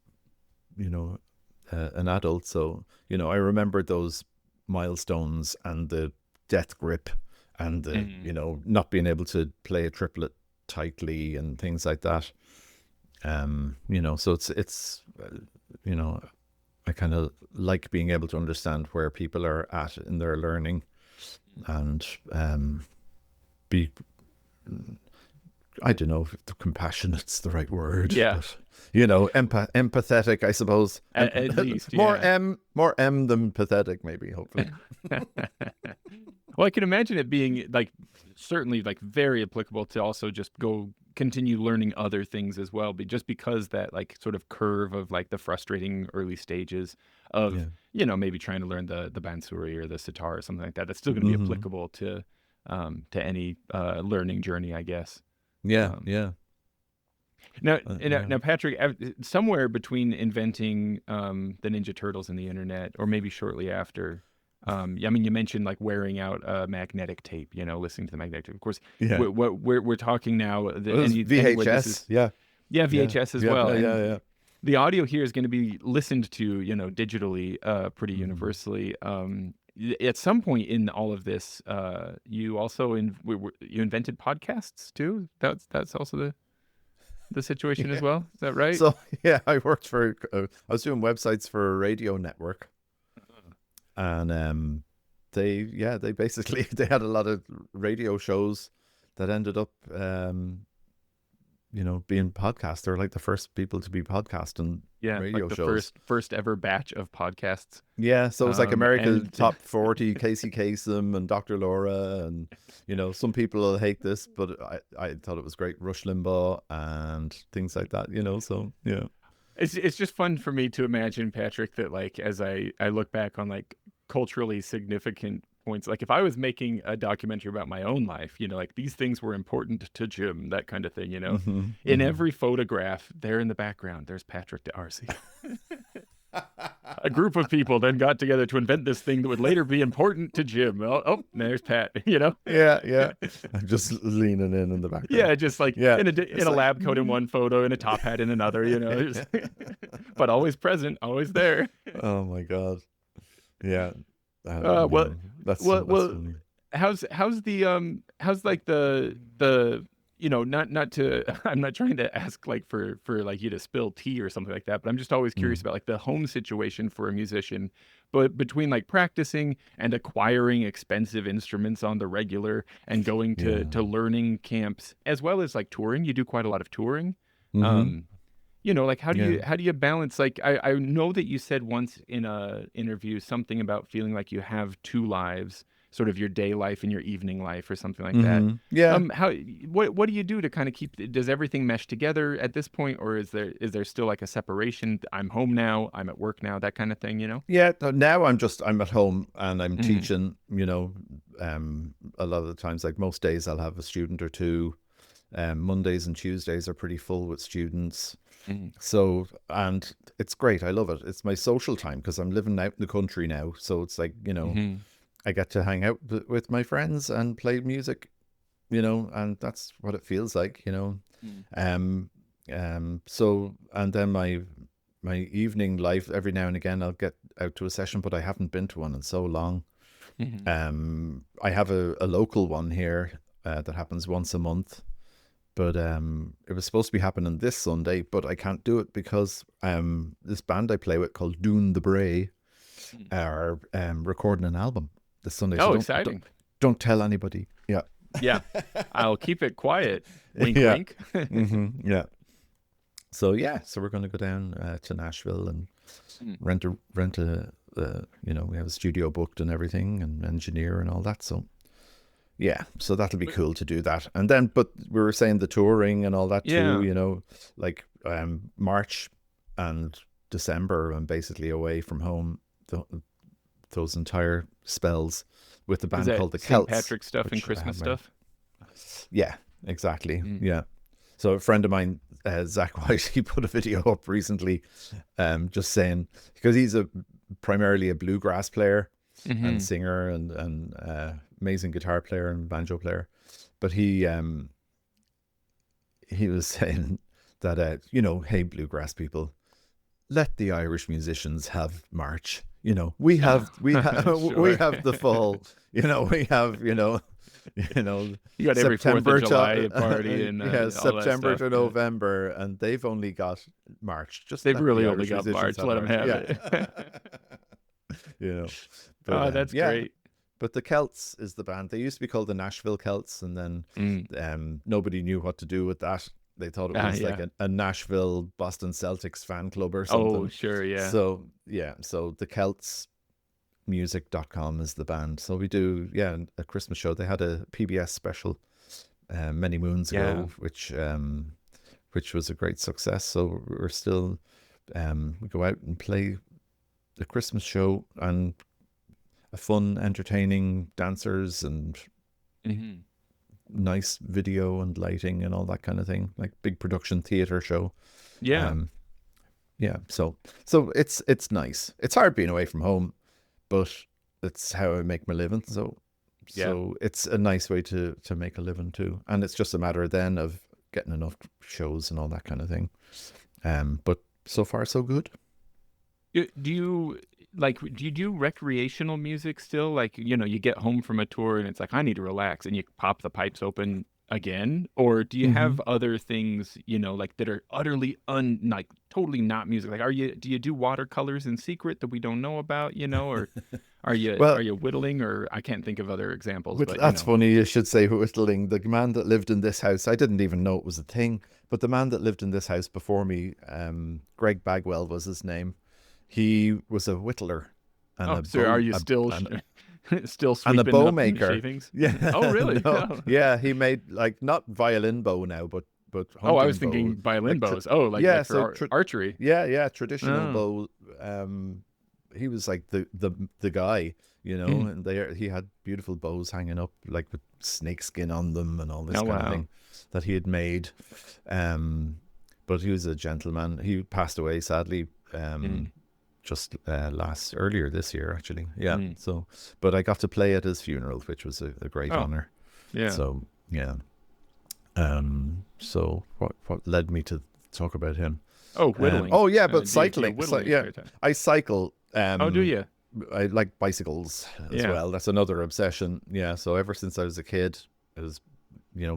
an adult. So, I remembered those milestones and the death grip and the, not being able to play a triplet tightly and things like that. So it's I kind of like being able to understand where people are at in their learning and be, I don't know if compassionate's the right word. Yeah. But, empathetic, I suppose. At least, more M than pathetic, maybe, hopefully. Well, I can imagine it being like certainly like very applicable to also just continue learning other things as well, but just because that like sort of curve of like the frustrating early stages of maybe trying to learn the bansuri or the sitar or something like that, that's still going to be applicable to any learning journey, I guess. Now, Patrick, somewhere between inventing the Ninja Turtles and the internet, or maybe shortly after, you mentioned like wearing out magnetic tape, listening to the magnetic tape. Of course, we're talking now. VHS, VHS as well. Yeah. The audio here is going to be listened to, digitally, pretty universally. At some point in all of this, you also you invented podcasts too. That's also the situation as well. Is that right? So I worked for. I was doing websites for a radio network, and they basically they had a lot of radio shows that ended up being podcasts. They're like the first people to be podcasting radio like the shows. First ever batch of podcasts. Yeah, so it was like America's Top 40, Casey Kasem and Dr. Laura, and some people will hate this, but I thought it was great. Rush Limbaugh and things like that. So yeah. It's just fun for me to imagine, Patrick, that like as I look back on like culturally significant points, like if I was making a documentary about my own life, like these things were important to Jim, that kind of thing, in every photograph there in the background, there's Patrick D'Arcy. A group of people then got together to invent this thing that would later be important to Jim. Oh, there's Pat, Yeah. I'm just leaning in the background. Yeah, just like in a lab coat in one photo, in a top hat in another, but always present, always there. Oh my God. Yeah. That's funny. How's like the not to I'm not trying to ask like for like you to spill tea or something like that, but I'm just always curious about like the home situation for a musician, but between like practicing and acquiring expensive instruments on the regular and going to learning camps as well as like touring. You do quite a lot of touring. Like how do you balance, like I know that you said once in a interview something about feeling like you have two lives, sort of your day life and your evening life or something like that. Yeah. What do you do to kind of does everything mesh together at this point, or is there still like a separation? I'm home now, I'm at work now, that kind of thing, Yeah, now I'm at home and I'm teaching, a lot of the times, like most days I'll have a student or two. Mondays and Tuesdays are pretty full with students. So, and it's great. I love it. It's my social time because I'm living out in the country now. So it's like, I get to hang out with my friends and play music, and that's what it feels like, So, and then my evening life, every now and again, I'll get out to a session, but I haven't been to one in so long. I have a local one here that happens once a month. But it was supposed to be happening this Sunday, but I can't do it because this band I play with called Doon the Bray are recording an album this Sunday. Oh, so exciting. Don't tell anybody. Yeah. Yeah. I'll keep it quiet. Wink, wink. Yeah. So we're going to go down to Nashville and rent a we have a studio booked and everything and engineer and all that. So yeah, so that'll be cool to do that. And then, but we were saying the touring and all that too, like March and December, I'm basically away from home those entire spells with the band called the St. Celts. Patrick stuff and Christmas stuff? Yeah, exactly. Yeah. So a friend of mine, Zach White, he put a video up recently, just saying, because he's primarily a bluegrass player and singer and amazing guitar player and banjo player, but he was saying that hey, bluegrass people, let the Irish musicians have March. We have we have the fall. We have you got every 4th of July party and September to November, and they've only got March. They've really only got March. Let them have it. But, that's great. But the Celts is the band. They used to be called the Nashville Celts, and then nobody knew what to do with that. They thought it was like a Nashville Boston Celtics fan club or something. Oh, sure, yeah. So the Celts music.com is the band. So we do a Christmas show. They had a PBS special many moons ago, which was a great success. So we're still we go out and play the Christmas show, and a fun, entertaining dancers and nice video and lighting and all that kind of thing, like big production theater show. So it's nice. It's hard being away from home, but it's how I make my living. So it's a nice way to make a living too, and it's just a matter then of getting enough shows and all that kind of thing. But so far so good. Do you do recreational music still? Like, you get home from a tour and it's like, I need to relax, and you pop the pipes open again? Or do you have other things, like that are utterly totally not music? Like, do you do watercolors in secret that we don't know about, or are you whittling? Or I can't think of other examples. But, that's funny. You should say whittling. The man that lived in this house, I didn't even know it was a thing, but the man that lived in this house before me, Greg Bagwell was his name. He was a whittler. Are you still sweeping and a bow up maker? Shavings? Yeah. Oh, really? No. Yeah, he made not violin bow now, but I was thinking violin bows. For archery. Yeah, traditional bow. He was like the guy, and he had beautiful bows hanging up, like with snake skin on them and all this of thing that he had made. But he was a gentleman. He passed away sadly. Just earlier this year, actually. Yeah. So, but I got to play at his funeral, which was a great honor. Yeah. So yeah. So what led me to talk about him? Oh, whittling. But cycling. I cycle. Do you? I like bicycles as well. That's another obsession. Yeah. So ever since I was a kid, it was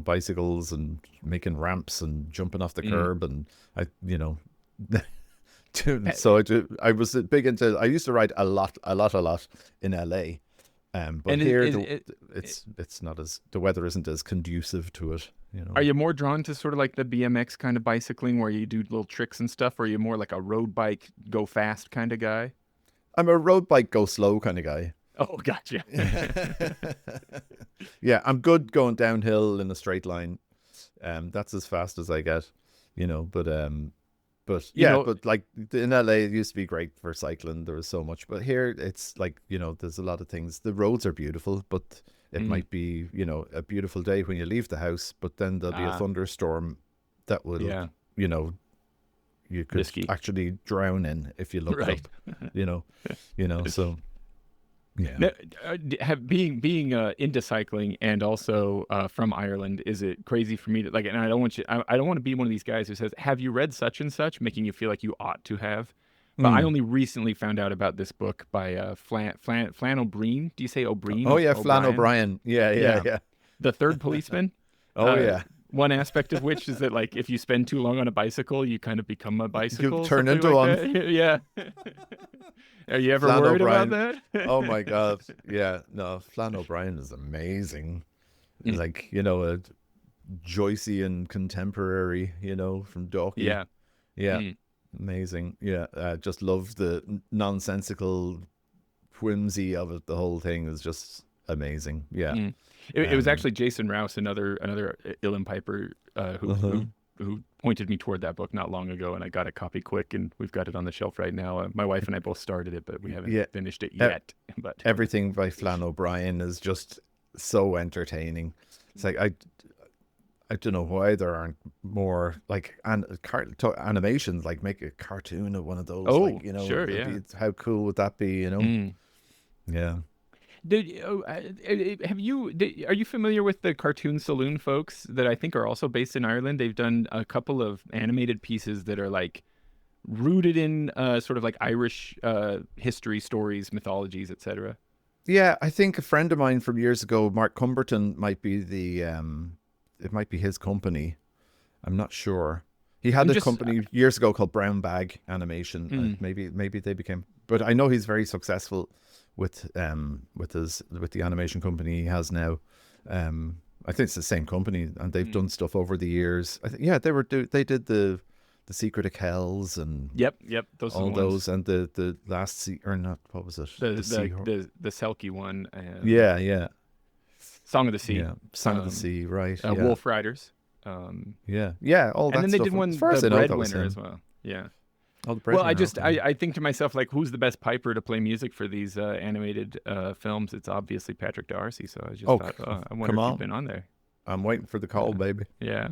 bicycles and making ramps and jumping off the curb, and so I was big into. I used to ride a lot in LA, but and here it's not as, the weather isn't as conducive to it. Are you more drawn to sort of like the BMX kind of bicycling where you do little tricks and stuff, or are you more like a road bike go fast kind of guy? I'm a road bike go slow kind of guy. Oh, gotcha. Yeah, I'm good going downhill in a straight line. That's as fast as I get, But but like in LA, it used to be great for cycling. There was so much, but here it's like, there's a lot of things. The roads are beautiful, but it might be, a beautiful day when you leave the house, but then there'll be a thunderstorm that will, you could actually drown in if you look up, so. Yeah. Now, being into cycling and also from Ireland, is it crazy for me to and I don't want to be one of these guys who says, have you read such and such, making you feel like you ought to have. But I only recently found out about this book by Flann O'Brien. Do you say O'Brien? Oh yeah, Flann O'Brien. Yeah. The Third Policeman. One aspect of which is that, like, if you spend too long on a bicycle, you kind of become a bicycle. You turn into one. Yeah. Are you ever worried about that? Oh my God. Yeah. No, Flann O'Brien is amazing. Like, a Joycean contemporary, from Dalkey. Yeah. Amazing. Yeah. Just love the nonsensical whimsy of it. The whole thing is just amazing. Yeah. It was actually Jason Rouse, another Uilleann Piper, who pointed me toward that book not long ago, and I got a copy quick, and we've got it on the shelf right now. My wife and I both started it, but we haven't finished it yet. But everything by Flann O'Brien is just so entertaining. It's like I don't know why there aren't more like animations, like make a cartoon of one of those. Oh, like, you know, sure, yeah. How cool would that be? You know, yeah. Are you familiar with the Cartoon Saloon folks that I think are also based in Ireland? They've done a couple of animated pieces that are like rooted in sort of like Irish history, stories, mythologies, etc. Yeah, I think a friend of mine from years ago, Mark Cumberton, might be it might be his company. I'm not sure. He had a company years ago called Brown Bag Animation. Maybe they became, but I know he's very successful with the animation company he has now. I think it's the same company, and they've done stuff over the years. I think they did the Secret of Kells and yep, those all are the those, and the last sea, or not, what was it? The Selkie one. Yeah. Song of the Sea. Yeah, Song of the Sea, right. Wolf Riders. All that and stuff. then they did one, the Breadwinner as well. Yeah. Oh, well, I think to myself, like, who's the best piper to play music for these animated films? It's obviously Patrick Darcy. So I just thought, I wonder if you've been on there. I'm waiting for the call, baby. Yeah.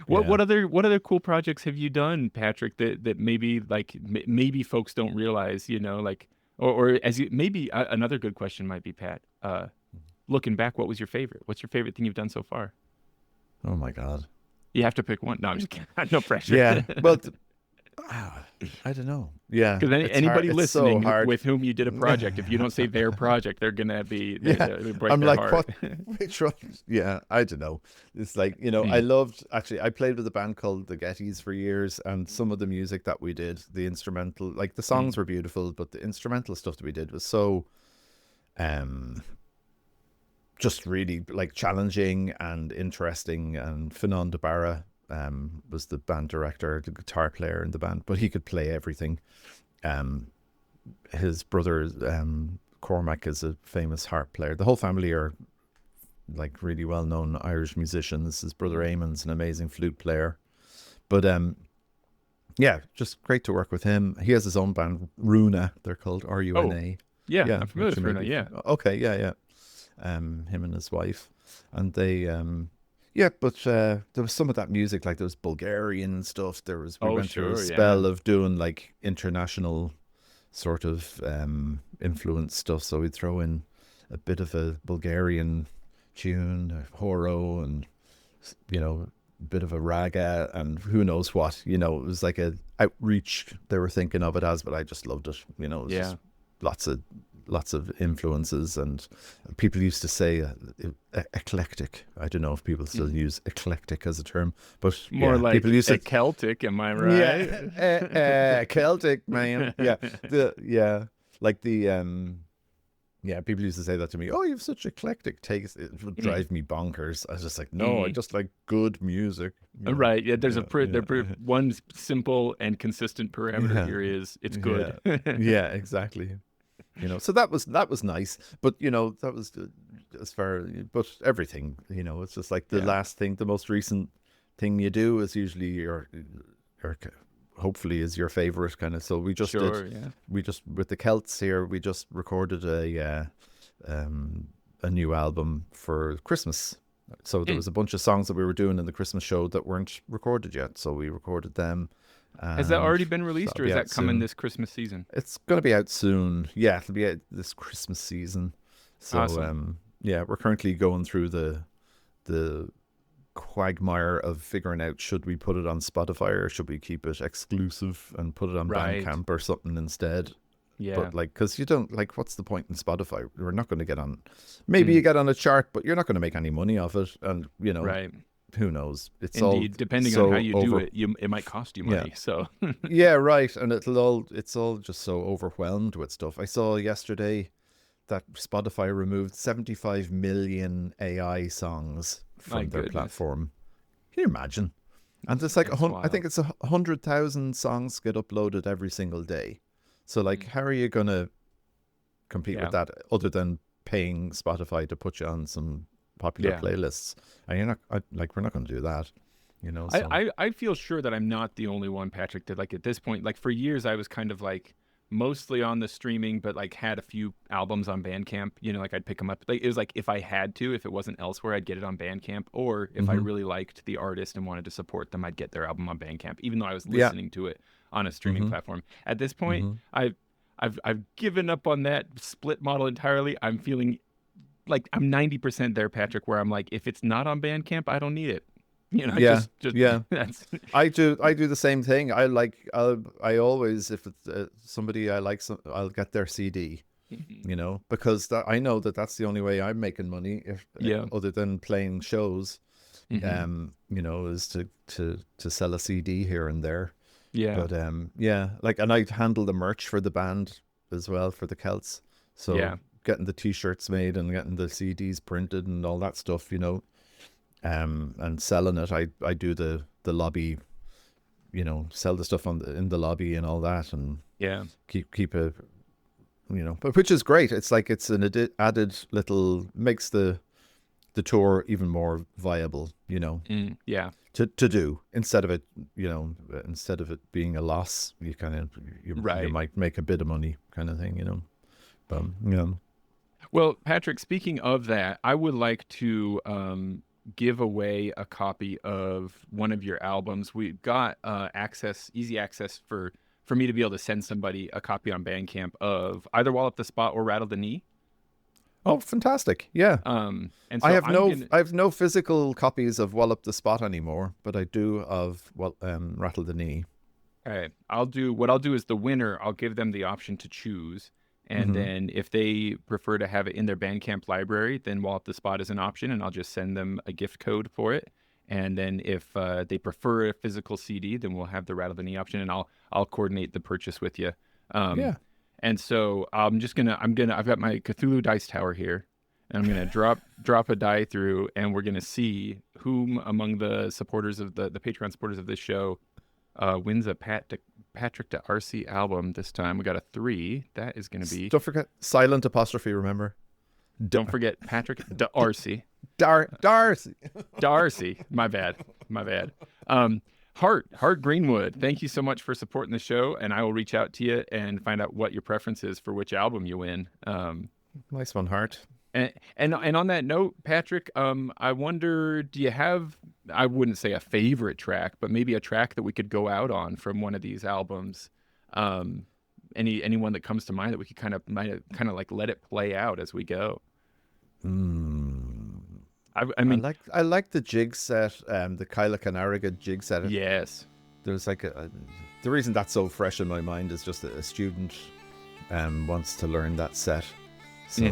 What other cool projects have you done, Patrick? That maybe like maybe folks don't realize, you know, like, or as you maybe another good question might be, Pat. Looking back, what was your favorite? What's your favorite thing you've done so far? Oh my God. You have to pick one. No, I'm just kidding. No pressure. Yeah. Well, I don't know. Yeah. Because anybody listening with whom you did a project, if you don't say their project, they're going to be, break I'm their like, heart. what? Which one? Yeah, I don't know. It's like, you know, I played with a band called the Gettys for years, and some of the music that we did, the instrumental, like the songs were beautiful, but the instrumental stuff that we did was so, just really like challenging and interesting. And Finan DeBarra was the band director, the guitar player in the band, but he could play everything. His brother Cormac is a famous harp player. The whole family are like really well-known Irish musicians. His brother Eamon's an amazing flute player. But yeah, just great to work with him. He has his own band, Runa. They're called Runa. Yeah, I'm familiar with Runa. Yeah. Okay, yeah. Him and his wife, and they but there was some of that music, like there was Bulgarian stuff. We went through a spell of doing like international sort of influence stuff, so we'd throw in a bit of a Bulgarian tune, a horo, and you know, a bit of a raga, and who knows what, you know. It was like a outreach they were thinking of it as, but I just loved it, you know. It was just lots of influences, and people used to say eclectic. I don't know if people still use eclectic as a term, but more like people used to Celtic. Am I right? Yeah, Celtic, man. People used to say that to me. Oh, you have such eclectic taste. It would drive me bonkers. I was just like, no, I just like good music. Right. Yeah. There's one simple and consistent parameter here is it's good. Yeah, exactly. You know, so that was nice, but you know, that was but everything, you know, it's just like the last thing, the most recent thing you do is usually your hopefully is your favorite kind of. So we just with the Celts here, we just recorded a new album for Christmas. So there was a bunch of songs that we were doing in the Christmas show that weren't recorded yet, so we recorded them. Has that already been released, or is that coming this Christmas season? It's going to be out soon. Yeah, it'll be out this Christmas season. So, awesome. We're currently going through the quagmire of figuring out, should we put it on Spotify or should we keep it exclusive and put it on Bandcamp or something instead? Yeah. But like, because you don't, like, what's the point in Spotify? We're not going to get on. Maybe you get on a chart, but you're not going to make any money off it. And, you know. Right. Who knows? It's indeed, all depending on how you do it, it might cost you money. So yeah, right. And it's all just so overwhelmed with stuff. I saw yesterday that Spotify removed 75 million AI songs from their platform. Can you imagine? And it's like I think it's 100,000 songs get uploaded every single day. So like, how are you gonna compete with that other than paying Spotify to put you on some popular playlists? And you're not we're not going to do that, you know. So. I feel sure that I'm not the only one, Patrick, that like at this point, like for years I was kind of like, mostly on the streaming, but like had a few albums on Bandcamp. Like I'd pick them up. Like it was like if I had to, if it wasn't elsewhere, I'd get it on Bandcamp. Or if I really liked the artist and wanted to support them, I'd get their album on Bandcamp, even though I was listening to it on a streaming platform. At this point, I've given up on that split model entirely. I'm feeling like I'm 90% there, Patrick, where I'm like, if it's not on Bandcamp, I don't need it. That's I do the same thing. I always, if it's somebody I like, I'll get their CD, because I know that's the only way I'm making money, other than playing shows, is to sell a CD here and there. Yeah. But and I handle the merch for the band as well, for the Celts. So getting the T-shirts made and getting the CDs printed and all that stuff, and selling it. I do the lobby, sell the stuff in the lobby and all that, and keep a, but which is great. It's like it's an added little, makes the tour even more viable, to do, instead of it being a loss. You might make a bit of money, kind of thing, but Well, Patrick, speaking of that, I would like to give away a copy of one of your albums. We've got easy access for me to be able to send somebody a copy on Bandcamp of either Wallop the Spot or Rattle the Knee. Oh, fantastic! Yeah. And so I have no physical copies of Wallop the Spot anymore, but I do of Rattle the Knee. All right. What I'll do is the winner, I'll give them the option to choose. And then if they prefer to have it in their Bandcamp library, then Wallop the Spot is an option, and I'll just send them a gift code for it. And then if they prefer a physical CD, then we'll have the Rattle the Knee option, and I'll coordinate the purchase with you. And so I've got my Cthulhu Dice Tower here, and I'm gonna drop a die through, and we're gonna see whom among the supporters of the Patreon supporters of this show wins a Patrick D'Arcy album this time. We got a 3. That is going to be... Don't forget silent apostrophe, remember? Don't forget Patrick D'Arcy. D'Arcy. D'Arcy. My bad. Hart Greenwood, thank you so much for supporting the show, and I will reach out to you and find out what your preference is for which album you win. Nice one, Hart. And on that note, Patrick, I wonder, do you have, I wouldn't say a favorite track, but maybe a track that we could go out on from one of these albums? Anyone that comes to mind that we could kind of like let it play out as we go? I mean, I like the jig set, the Kyla Canariga jig set. Yes. There's like the reason that's so fresh in my mind is just that a student wants to learn that set. So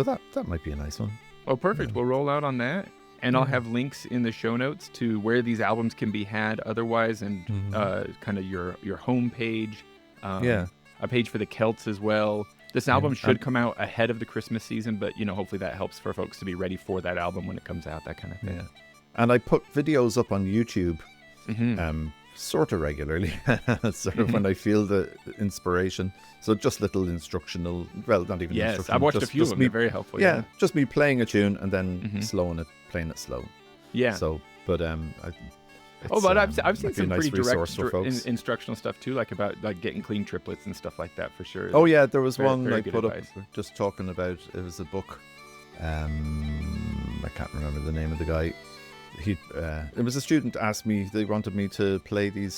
that might be a nice one. Oh, perfect. We'll roll out on that. And I'll have links in the show notes to where these albums can be had otherwise, and kind of your homepage. A page for the Celts as well. This album should come out ahead of the Christmas season, but hopefully that helps for folks to be ready for that album when it comes out, that kind of thing. Yeah. And I put videos up on YouTube sort of regularly, sort of when I feel the inspiration. So just little instructional, well, not even instructional. Yes, I've watched a few of them. They're very helpful. Yeah, just me playing a tune and then playing it slow. Yeah. So, but I've seen some pretty direct instructional stuff too, like about like getting clean triplets and stuff like that for sure. Oh yeah, there was one I put advice up just talking about. It was a book. I can't remember the name of the guy. It was a student asked me. They wanted me to play the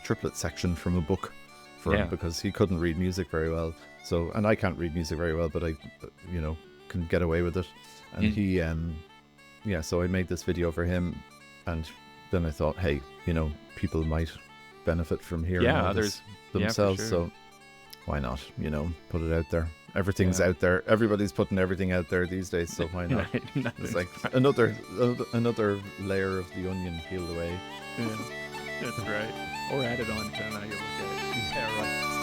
triplet section from a book for him because he couldn't read music very well. So, and I can't read music very well, but I, can get away with it. And he, so I made this video for him, and then I thought, hey, people might benefit from hearing others themselves. Yeah, sure. So why not? Put it out there. Everything's out there. Everybody's putting everything out there these days, so why not? It's like another layer of the onion peeled away. Yeah, that's right. Or added on, depending on how you look at it. Yeah, right.